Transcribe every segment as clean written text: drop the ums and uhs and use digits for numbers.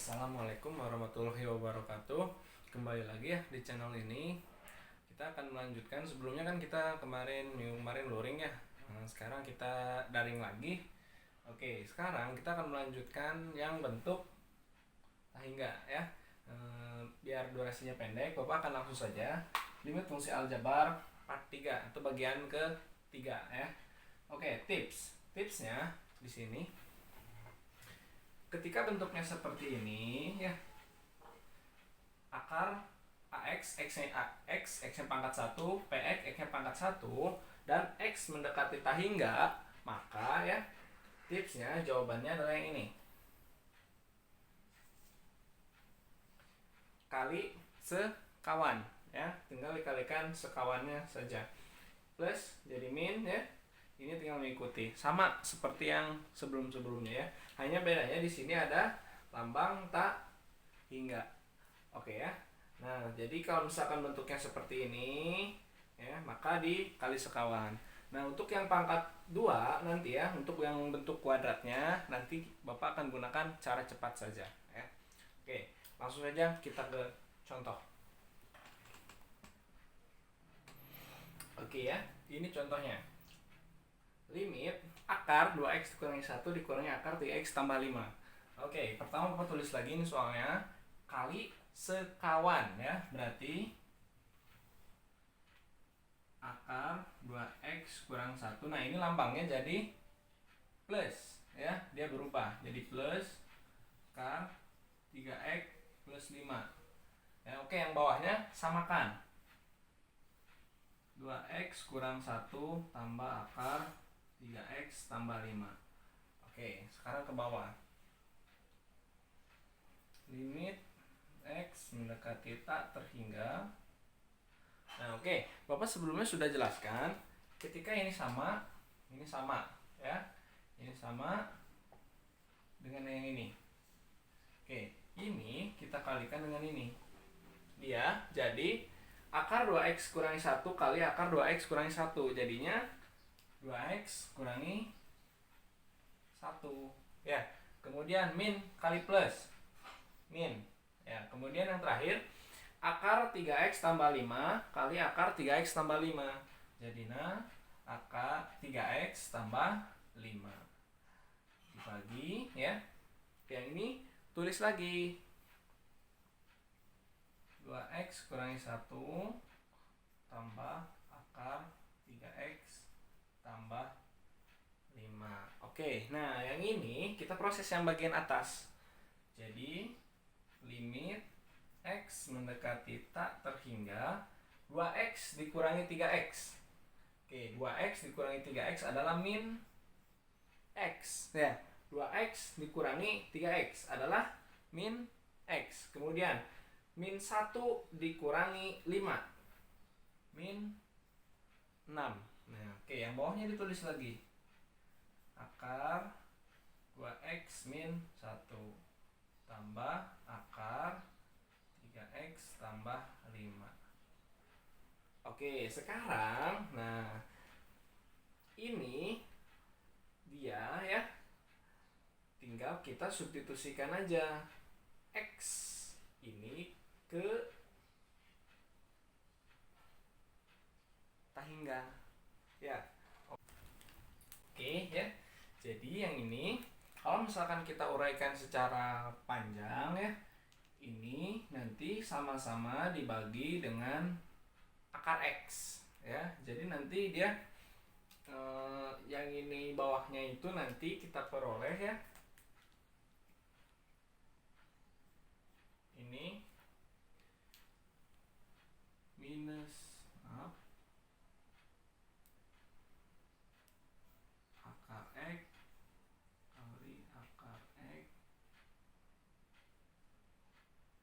Assalamualaikum warahmatullahi wabarakatuh. Kembali lagi ya di channel ini. Kita akan melanjutkan. Sebelumnya kan kita minggu kemarin luring ya. Sekarang kita daring lagi. Oke, sekarang kita akan melanjutkan yang bentuk tahingga ya. Biar durasinya pendek, Bapak akan langsung saja limit fungsi aljabar part 3 atau bagian ketiga ya. Oke, tipsnya di sini. Ketika bentuknya seperti ini ya, akar AX, X-nya pangkat 1, PX, X-nya pangkat 1, dan X mendekati tahingga, maka ya tipsnya jawabannya adalah yang ini. Kali sekawan ya, tinggal dikalikan sekawannya saja. Plus jadi min ya. Ini tinggal mengikuti, sama seperti yang sebelum-sebelumnya ya. Hanya bedanya di sini ada lambang tak hingga. Oke ya. Nah, jadi kalau misalkan bentuknya seperti ini ya, maka dikali sekawan. Nah, untuk yang pangkat 2 nanti ya, untuk yang bentuk kuadratnya nanti Bapak akan gunakan cara cepat saja ya. Oke, langsung saja kita ke contoh. Oke ya, ini contohnya. Limit akar 2x dikurangi 1 dikurangi akar 3x tambah 5. Oke, pertama Bapak tulis lagi ini soalnya. Kali sekawan ya, berarti akar 2x kurang 1. Nah, ini lambangnya jadi plus ya, dia berubah jadi plus akar 3x plus 5 ya. Oke, yang bawahnya samakan 2x kurang 1 tambah akar 3x tambah 5. Oke, sekarang ke bawah. Limit x mendekati tak terhingga. Nah, oke. Bapak sebelumnya sudah jelaskan ketika ini sama ya. Ini sama dengan yang ini. Oke, ini kita kalikan dengan ini. Dia jadi akar 2x kurangi 1 kali akar 2x kurangi 1. Jadinya 2x kurangi 1 ya. Kemudian min kali plus min ya. Kemudian yang terakhir akar 3x tambah 5 kali akar 3x tambah 5. Jadinya akar 3x tambah 5 dibagi ya. Yang ini tulis lagi 2x kurangi 1 tambah akar 3x tambah 5. Oke, nah yang ini kita proses yang bagian atas. Jadi limit x mendekati tak terhingga 2x dikurangi 3x. Oke, 2x dikurangi 3x adalah min x ya. 2x dikurangi 3x adalah min x. Kemudian min 1 dikurangi 5 min 6. Nah, oke, yang bawahnya ditulis lagi. Akar 2x min 1 tambah akar 3x tambah 5. Oke, sekarang nah ini dia ya. Tinggal kita substitusikan aja x ini ke tahingga ya. Oke ya. Jadi yang ini kalau misalkan kita uraikan secara panjang ya, ini nanti sama-sama dibagi dengan akar x ya. Jadi nanti dia yang ini bawahnya itu nanti kita peroleh ya. Ini minus akar x kali akar x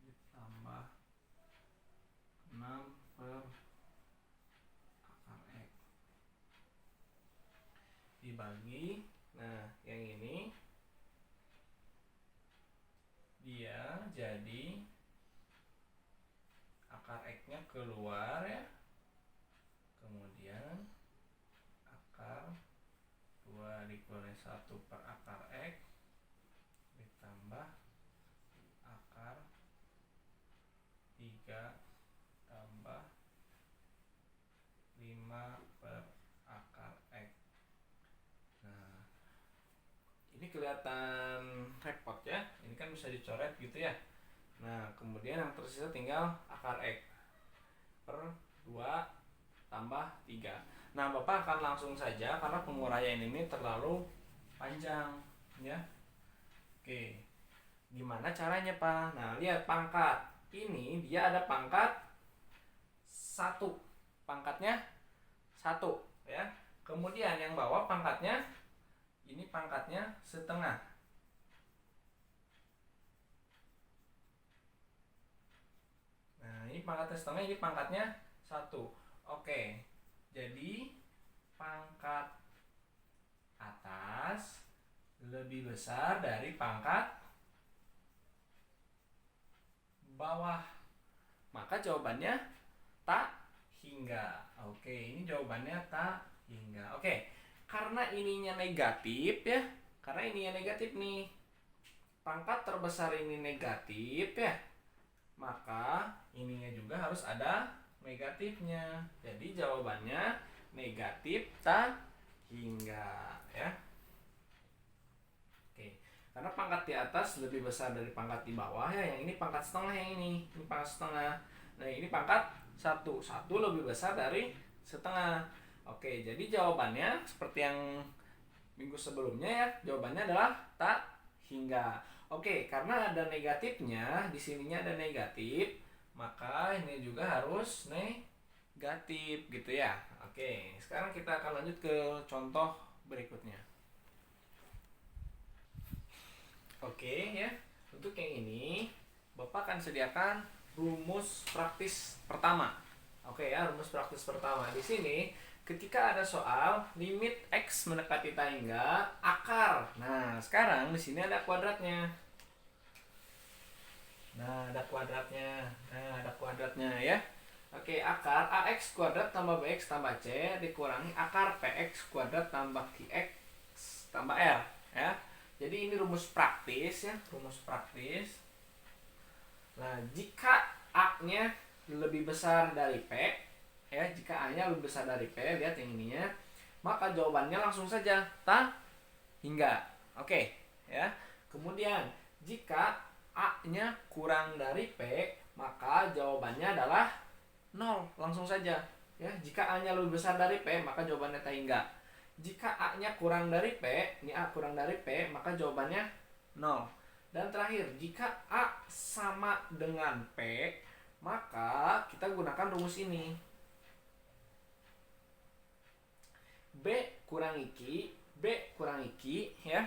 ditambah 6 per akar x dibagi. Nah, yang ini dia jadi akar x-nya keluar ya. Kemudian akar 2 dikurangi 1 per akar x ditambah 3 tambah 5 per akar X. Nah, ini kelihatan repot ya. Ini kan bisa dicoret gitu ya. Nah, kemudian yang tersisa tinggal akar X per 2 tambah 3. Nah, Bapak akan langsung saja karena penguraian ini terlalu panjang ya. Oke. Gimana caranya, Pak? Nah, lihat pangkat. Ini dia ada pangkat 1. Pangkatnya 1 ya. Kemudian yang bawah pangkatnya ini pangkatnya setengah. Nah, ini pangkatnya setengah, ini pangkatnya 1. Oke. Jadi pangkat atas lebih besar dari pangkat bawah. Maka jawabannya tak hingga. Oke, ini jawabannya tak hingga. Oke. Karena ininya negatif ya. Karena ininya negatif nih. Pangkat terbesar ini negatif ya. Maka ininya juga harus ada negatifnya. Jadi jawabannya negatif tak hingga ya. Oke. Karena pangkat di atas lebih besar dari pangkat di bawah ya. Yang ini pangkat setengah, yang ini pangkat setengah. Nah, ini pangkat 1. 1 lebih besar dari setengah. Oke, jadi jawabannya seperti yang minggu sebelumnya ya. Jawabannya adalah tak hingga. Oke, karena ada negatifnya, di sininya ada negatif, maka ini juga harus negatif gitu ya. Oke, sekarang kita akan lanjut ke contoh berikutnya. Oke ya, untuk yang ini Bapak akan sediakan rumus praktis pertama. Oke ya, rumus praktis pertama. Di sini ketika ada soal limit X mendekati tak hingga akar. Nah, sekarang di sini ada kuadratnya. Nah, ada kuadratnya ya. Oke, akar AX kuadrat tambah BX tambah C dikurangi akar PX kuadrat tambah QX tambah R ya. Jadi ini rumus praktis ya, rumus praktis. Nah, jika A-nya lebih besar dari P ya, jika A-nya lebih besar dari P, lihat yang ininya, maka jawabannya langsung saja tak hingga. Oke, ya. Kemudian jika A-nya kurang dari P, maka jawabannya adalah 0, langsung saja. Ya, jika A-nya lebih besar dari P, maka jawabannya tak hingga. Jika A-nya kurang dari P, ini A kurang dari P, maka jawabannya 0. Dan terakhir, jika A sama dengan P, maka kita gunakan rumus ini. B kurangi Q ya,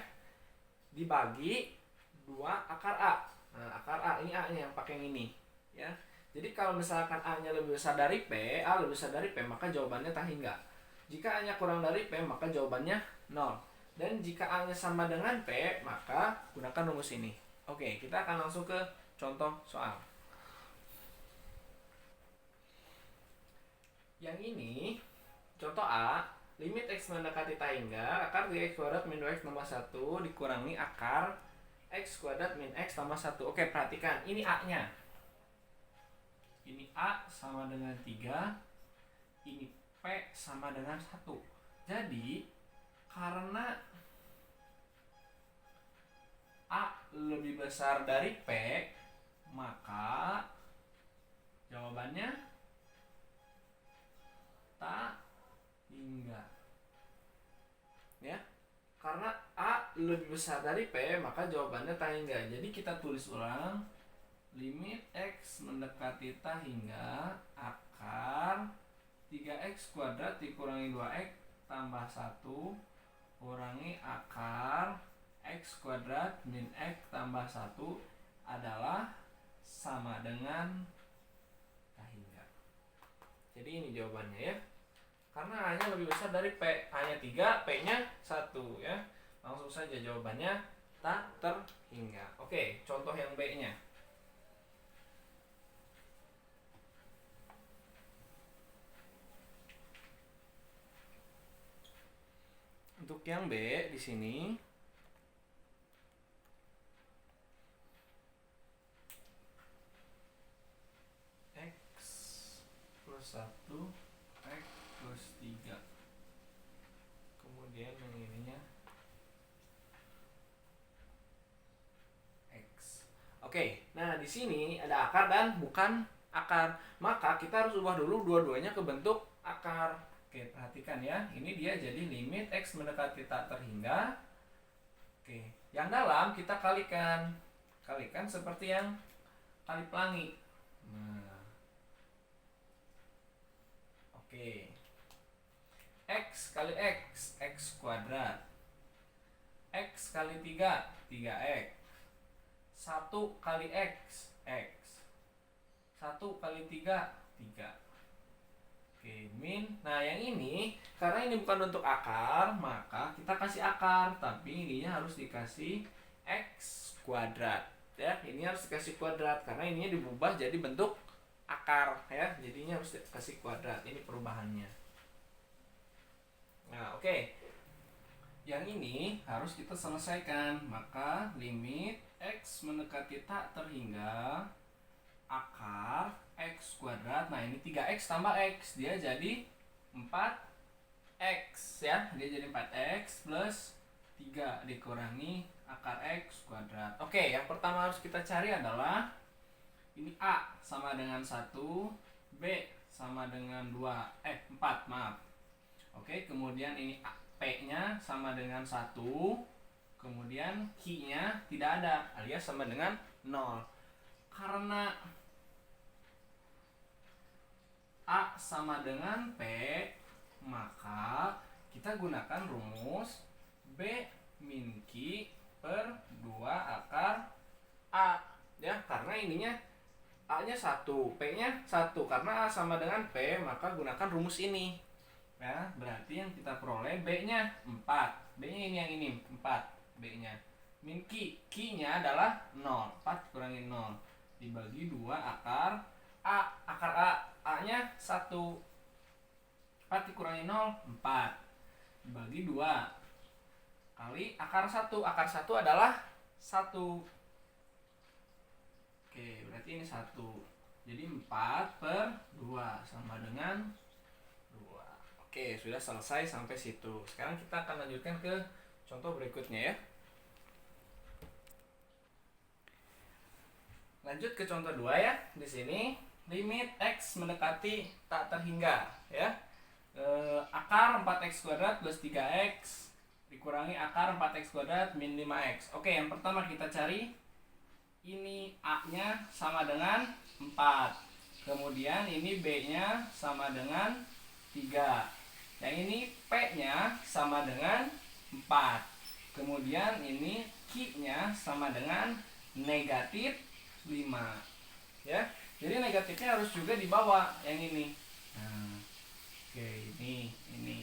dibagi 2 akar A. Nah, akar A, ini A-nya yang pakai yang ini ya. Jadi kalau misalkan A-nya lebih besar dari P, A lebih besar dari P, maka jawabannya tak hingga. Jika A-nya kurang dari P, maka jawabannya 0. Dan jika A-nya sama dengan P, maka gunakan rumus ini. Oke, kita akan langsung ke contoh soal. Yang ini, contoh A, limit X mendekati tak hingga, akar 3X kuadrat min 2X tambah 1 dikurangi akar X kuadrat min X tambah 1. Oke, perhatikan, ini A-nya. Ini A sama dengan 3, ini P sama dengan 1. Jadi, karena A lebih besar dari P, maka jawabannya tak hingga. Ya, karena A lebih besar dari P, maka jawabannya tak hingga. Jadi kita tulis ulang, limit X mendekati tak hingga akar 3X kuadrat dikurangi 2X tambah 1 kurangi akar X kuadrat min X tambah 1 adalah sama dengan tak hingga. Jadi ini jawabannya ya. Karena A-nya lebih besar dari P, A-nya 3, P-nya 1 ya. Langsung saja jawabannya tak terhingga. Oke, contoh yang B-nya. Untuk yang B di sini Nah, di sini ada akar dan bukan akar. Maka kita harus ubah dulu dua-duanya ke bentuk akar. Oke, perhatikan ya. Ini dia jadi limit X mendekati tak terhingga. Oke, yang dalam kita kalikan. Kalikan seperti yang kali pelangi. Nah, oke. X kali X, X kuadrat. X kali 3, 3X. 1 kali X, X. 1 kali 3, 3. Oke, min. Nah, yang ini, karena ini bukan bentuk akar, maka kita kasih akar. Tapi ininya harus dikasih X kuadrat. Ya, ini harus dikasih kuadrat. Karena ininya diubah jadi bentuk akar. Ya, jadinya harus dikasih kuadrat. Ini perubahannya. Nah, oke. Yang ini harus kita selesaikan. Maka limit X mendekati tak terhingga akar X kuadrat. Nah, ini 3X tambah X, dia jadi 4X ya. Dia jadi 4X plus 3 dikurangi akar X kuadrat. Oke, yang pertama harus kita cari adalah ini A sama dengan 1, B sama dengan 4, maaf. Oke, kemudian ini P-nya sama dengan 1. Kemudian Q-nya tidak ada, alias sama dengan 0. Karena A sama dengan P, maka kita gunakan rumus B min Q per 2 akar A. Ya, karena ininya A-nya 1, P-nya 1. Karena A sama dengan P, maka gunakan rumus ini. Ya, berarti yang kita peroleh B-nya 4. B-nya ini yang ini, 4. B-nya min Q, Q-nya adalah 0. 4 kurangi 0 dibagi 2 akar A. Akar A-nya 1. 4 dikurangi 0, 4 dibagi 2 kali akar 1. Akar 1 adalah 1. Oke, berarti ini 1. Jadi 4 per 2 sama dengan 2. Oke, sudah selesai sampai situ. Sekarang kita akan lanjutkan ke contoh berikutnya ya. Lanjut ke contoh 2 ya. Di sini limit X mendekati tak terhingga ya. Akar 4X kuadrat plus 3X dikurangi akar 4X kuadrat min 5X. Oke, yang pertama kita cari ini A-nya sama dengan 4. Kemudian ini B-nya sama dengan 3. Yang ini P-nya sama dengan 4. Kemudian ini Q-nya sama dengan negatif 5. Ya. Jadi negatifnya harus juga dibawa yang ini. Nah, oke, ini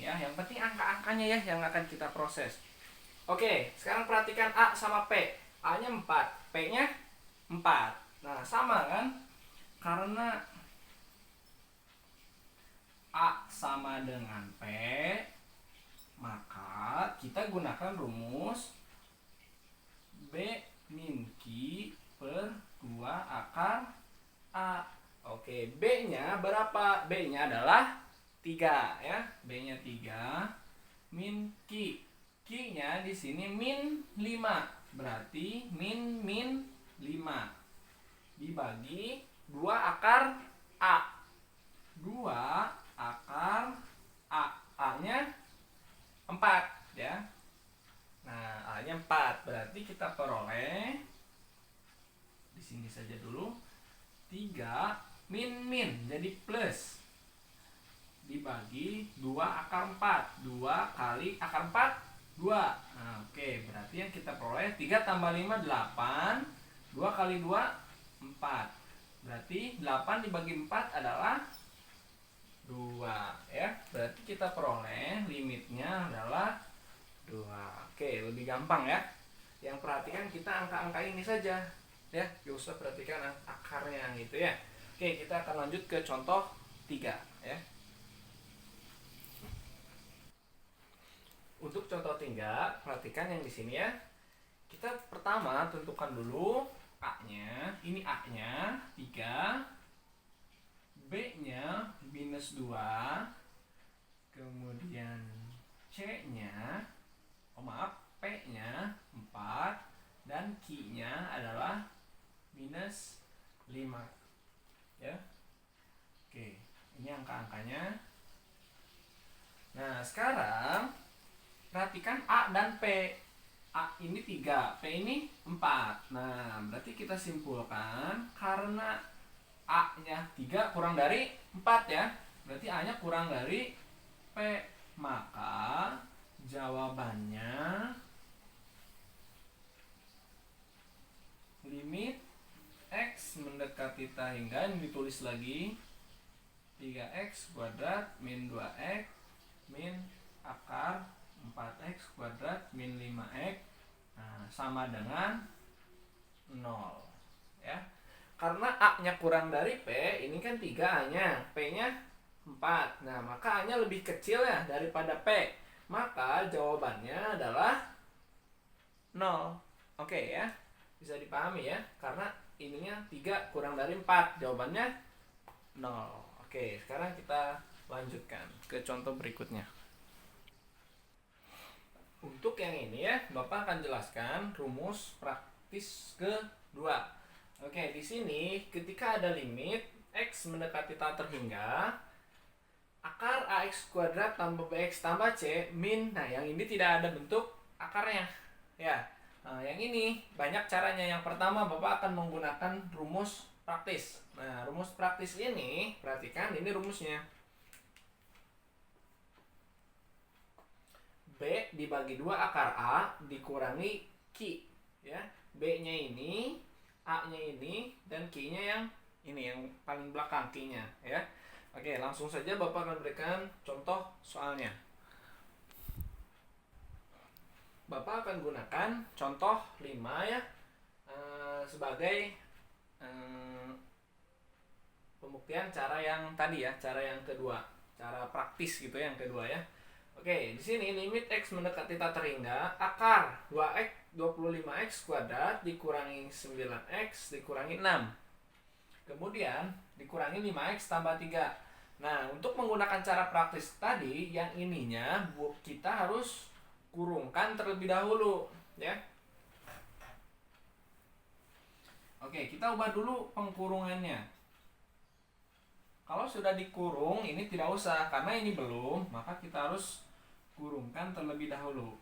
ya. Yang penting angka-angkanya ya yang akan kita proses. Oke, sekarang perhatikan A sama P. A-nya 4, P-nya 4. Nah, sama kan? Karena A sama dengan P, maka kita gunakan rumus B min Q per 2 akar A. Oke, B-nya berapa? B-nya adalah 3 ya. B-nya 3 min Q. Q-nya di sini min 5. Berarti min 5 dibagi 2 akar A. 2 akar A. A-nya 4 ya. Nah, A-nya 4. Berarti kita peroleh di sini saja dulu 3 min jadi plus dibagi 2 akar 4. 2 kali akar 4 2. Nah, oke, berarti yang kita peroleh 3 tambah 5 8. 2 kali 2 4. Berarti 8 dibagi 4 adalah 2 ya. Berarti kita peroleh limitnya adalah 2. Oke, lebih gampang ya. Yang perhatikan kita angka-angka ini saja ya, gak usah perhatikan akarnya gitu ya. Oke, kita akan lanjut ke contoh 3 ya. Untuk contoh 3, perhatikan yang di sini ya. Kita pertama tentukan dulu A-nya. Ini A-nya 3, B-nya minus 2, kemudian C-nya, P-nya 4, dan Q-nya adalah minus 5. Ya. Oke, ini angka-angkanya. Nah, sekarang perhatikan A dan P. A ini 3, P ini 4. Nah, berarti kita simpulkan karena A-nya 3 kurang dari 4 ya. Berarti A-nya kurang dari P. Maka jawabannya limit X mendekati ta hingga, ini ditulis lagi 3x kuadrat min 2x min akar 4x kuadrat min 5x, nah, sama dengan 0 ya. Karena A-nya kurang dari P, ini kan 3 A-nya, P-nya 4. Nah, maka A-nya lebih kecil ya daripada P. Maka jawabannya adalah 0. Oke ya. Bisa dipahami ya, karena ininya 3 kurang dari 4, jawabannya 0. Oke, sekarang kita lanjutkan ke contoh berikutnya. Untuk yang ini ya, Bapak akan jelaskan rumus praktis kedua. Oke, di sini ketika ada limit X mendekati ta terhingga, akar AX kuadrat tambah BX tambah C min, nah yang ini tidak ada bentuk akarnya ya. Nah, yang ini banyak caranya. Yang pertama, Bapak akan menggunakan rumus praktis. Nah, rumus praktis ini, perhatikan ini rumusnya. B dibagi 2 akar A dikurangi Q ya. B-nya ini, A-nya ini, dan Q-nya yang ini, yang paling belakang Q-nya ya. Oke, langsung saja Bapak akan berikan contoh soalnya. Bapak akan gunakan contoh 5 ya, sebagai pembuktian cara yang tadi ya, cara yang kedua, cara praktis gitu ya, yang kedua ya. Oke, di sini limit X mendekati ta terhingga, akar 2x 25x kuadrat dikurangi 9x dikurangi 6. Kemudian dikurangi 5x tambah 3. Nah, untuk menggunakan cara praktis tadi, yang ininya kita harus kurungkan terlebih dahulu ya. Oke, kita ubah dulu pengkurungannya. Kalau sudah dikurung, ini tidak usah, karena ini belum, maka kita harus kurungkan terlebih dahulu.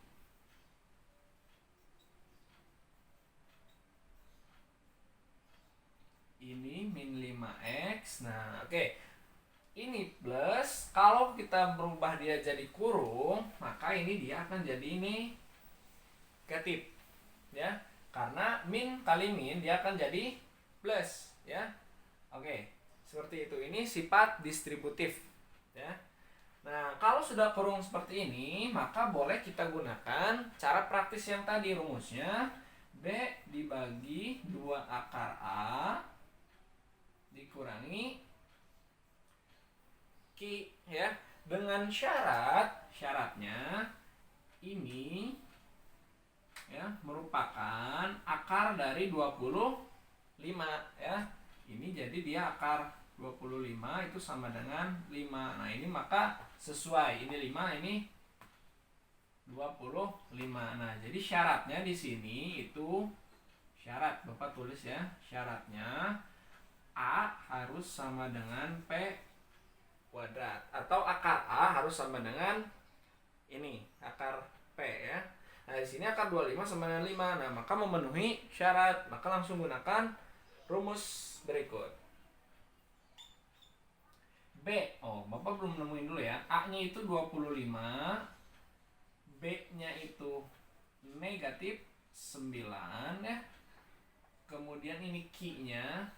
Ini min 5x. Nah, oke. Ini plus, kalau kita berubah dia jadi kurung, maka ini dia akan jadi ini negatif ya. Karena min kali min dia akan jadi plus ya. Oke, seperti itu. Ini sifat distributif ya. Nah, kalau sudah kurung seperti ini, maka boleh kita gunakan cara praktis yang tadi, rumusnya B dibagi 2 akar A dikurangi Q ya, dengan syaratnya ini ya merupakan akar dari 25 ya. Ini jadi dia akar 25 itu sama dengan 5. Nah, ini maka sesuai, ini 5, ini 25. Nah, jadi syaratnya di sini itu syarat, Bapak tulis ya, syaratnya A harus sama dengan P kuadrat, atau akar A harus sama dengan ini akar P ya. Nah, di sini akar 25 sama dengan 5. Nah, maka memenuhi syarat, maka langsung gunakan rumus berikut. B, Bapak belum nemuin dulu ya. A-nya itu 25, B-nya itu negatif 9 ya. Kemudian ini Q-nya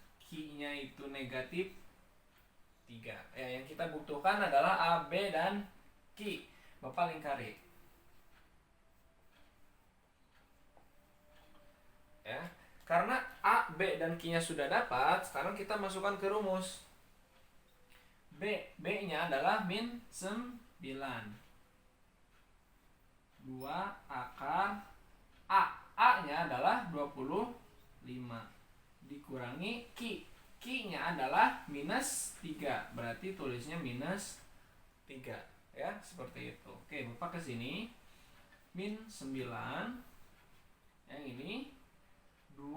itu negatif 3. Ya, yang kita butuhkan adalah A, B, dan Q. Bapak lingkari. Ya, karena A, B, dan Q-nya sudah dapat, sekarang kita masukkan ke rumus. B-nya adalah min 9. 2 akar A. A-nya adalah 25. Dikurangi Q. Q-nya adalah minus 3. Berarti tulisnya minus 3. Ya, seperti itu. Oke, Bapak ke sini. Min 9. Yang ini 2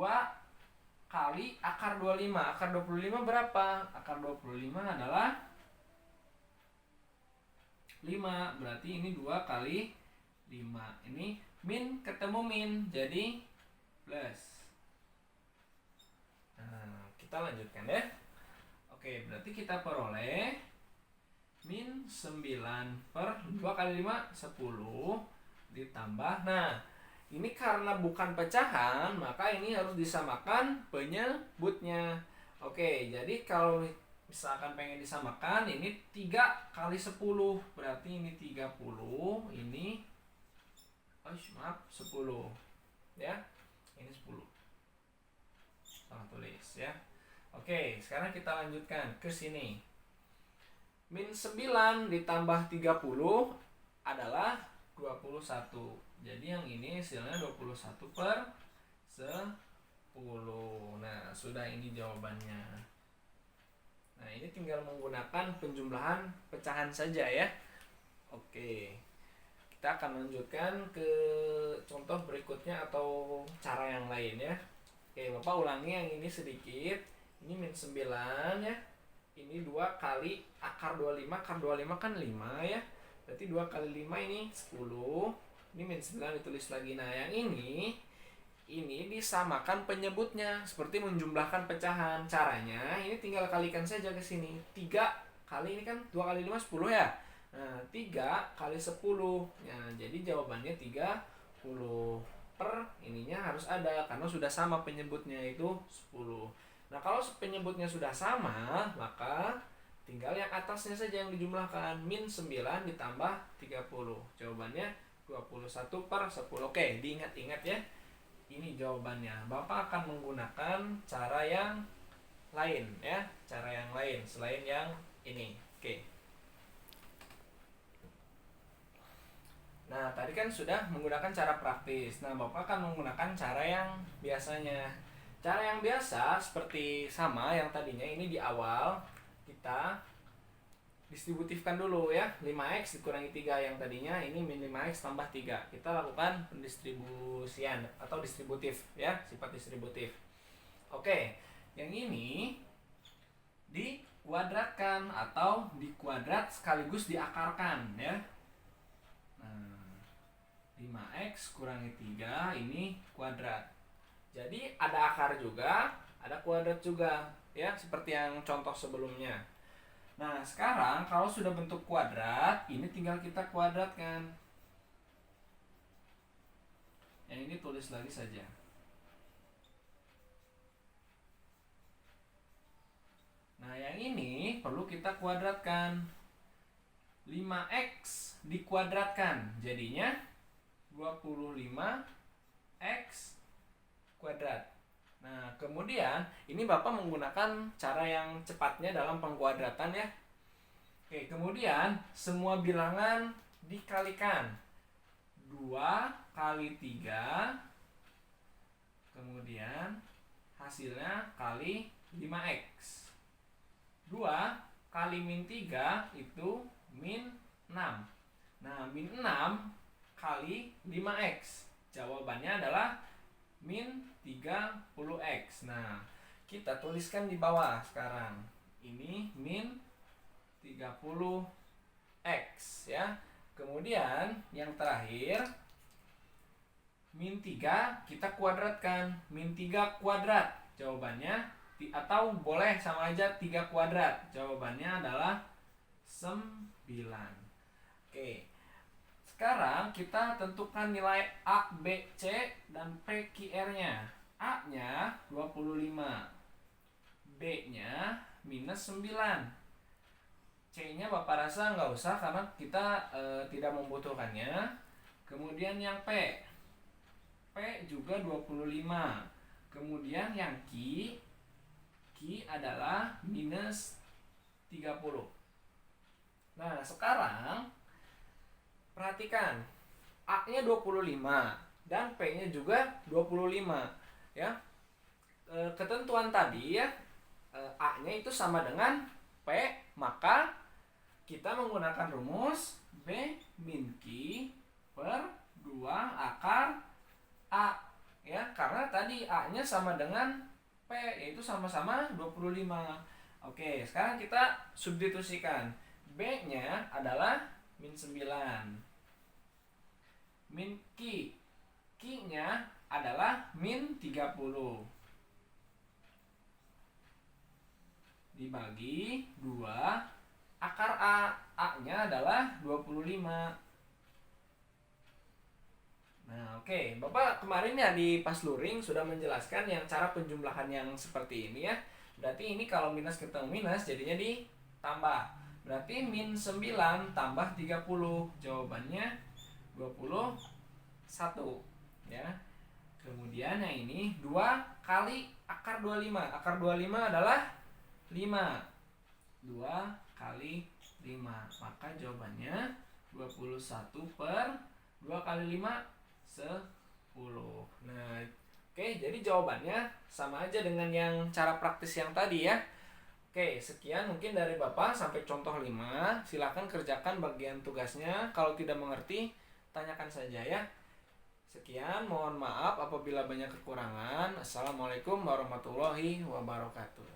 kali akar 25. Akar 25 berapa? Akar 25 adalah 5. Berarti ini 2 kali 5. Ini min ketemu min, jadi plus. Nah, kita lanjutkan ya. Oke, berarti kita peroleh min 9 per 2 kali 5, 10 ditambah. Nah, ini karena bukan pecahan, maka ini harus disamakan penyebutnya. Oke, jadi kalau misalkan pengen disamakan, ini 3 kali 10. Berarti ini 30, ini maaf 10. Ya. Ini 10. Salah tulis ya. Oke, sekarang kita lanjutkan ke sini. Min 9 ditambah 30 adalah 21. Jadi yang ini hasilnya 21 per 10. Nah, sudah ini jawabannya. Nah, ini tinggal menggunakan penjumlahan pecahan saja ya. Oke. Kita akan lanjutkan ke contoh berikutnya atau cara yang lain ya. Oke, Bapak ulangi yang ini sedikit. Ini min 9 ya. Ini 2 kali akar 25. Akar 25 kan 5 ya. Berarti 2 kali 5 ini 10. Ini min 9 ditulis lagi. Nah, yang ini disamakan penyebutnya seperti menjumlahkan pecahan. Caranya ini tinggal kalikan saja ke sini. 3 kali ini kan 2 kali 5 10 ya. Nah, 3 kali 10. Nah, jadi jawabannya 30. Per ininya harus ada karena sudah sama penyebutnya itu 10. Nah, kalau penyebutnya sudah sama, maka tinggal yang atasnya saja yang dijumlahkan. Min 9 ditambah 30. Jawabannya 21 per 10. Oke, diingat-ingat ya. Ini jawabannya. Bapak akan menggunakan cara yang lain ya. Cara yang lain selain yang ini. Oke. Nah, tadi kan sudah menggunakan cara praktis. Nah, Bapak akan menggunakan cara yang biasanya. Cara yang biasa seperti sama yang tadinya, ini di awal kita distributifkan dulu ya. 5x dikurangi 3 yang tadinya, ini min 5x tambah 3. Kita lakukan pendistribusian atau distributif ya, sifat distributif. Oke, yang ini dikuadratkan atau dikuadrat sekaligus diakarkan ya. Nah, 5x kurangi 3 ini kuadrat. Jadi ada akar juga, ada kuadrat juga ya, seperti yang contoh sebelumnya. Nah, sekarang kalau sudah bentuk kuadrat, ini tinggal kita kuadratkan. Yang ini tulis lagi saja. Nah, yang ini perlu kita kuadratkan. 5x dikuadratkan, jadinya 25x kuadrat. Nah, kemudian ini Bapak menggunakan cara yang cepatnya dalam pengkuadratan ya. Oke, kemudian semua bilangan dikalikan. 2 kali 3, kemudian hasilnya kali 5x. 2 kali min 3 itu min 6. Nah, min 6 kali 5x. Jawabannya adalah min 30x. Nah, kita tuliskan di bawah sekarang. Ini min 30x ya. Kemudian yang terakhir min 3 kita kuadratkan. Min 3 kuadrat. Jawabannya, atau boleh sama aja 3 kuadrat. Jawabannya adalah 9. Oke. Sekarang kita tentukan nilai A, B, C, dan P, Q, R-nya. A-nya 25. B-nya minus 9. C-nya Bapak rasa nggak usah karena kita tidak membutuhkannya. Kemudian yang P. P juga 25. Kemudian yang Q adalah minus 30. Nah, sekarang perhatikan, A-nya 25 dan P-nya juga 25 ya. Ketentuan tadi ya, A-nya itu sama dengan P, maka kita menggunakan rumus B min Q per 2 akar A ya, karena tadi A-nya sama dengan P. yaitu sama-sama 25. Oke, sekarang kita substitusikan. B-nya adalah min 9. Min Q. Q-nya adalah min 30. Dibagi 2. Akar A. A-nya adalah 25. Nah, oke. Bapak kemarin ya di pas luring sudah menjelaskan yang cara penjumlahan yang seperti ini ya. Berarti ini kalau minus ketemu minus jadinya ditambah. Berarti min 9 tambah 30. Jawabannya 21. Ya. Kemudian yang ini 2 kali akar 25. Akar 25 adalah 5. 2 kali 5. Maka jawabannya 21 per 2 kali 5 10. Nah, oke, jadi jawabannya sama aja dengan yang cara praktis yang tadi ya. Oke, sekian mungkin dari Bapak sampai contoh 5. Silakan kerjakan bagian tugasnya. Kalau tidak mengerti, tanyakan saja ya. Sekian, mohon maaf apabila banyak kekurangan. Assalamualaikum warahmatullahi wabarakatuh.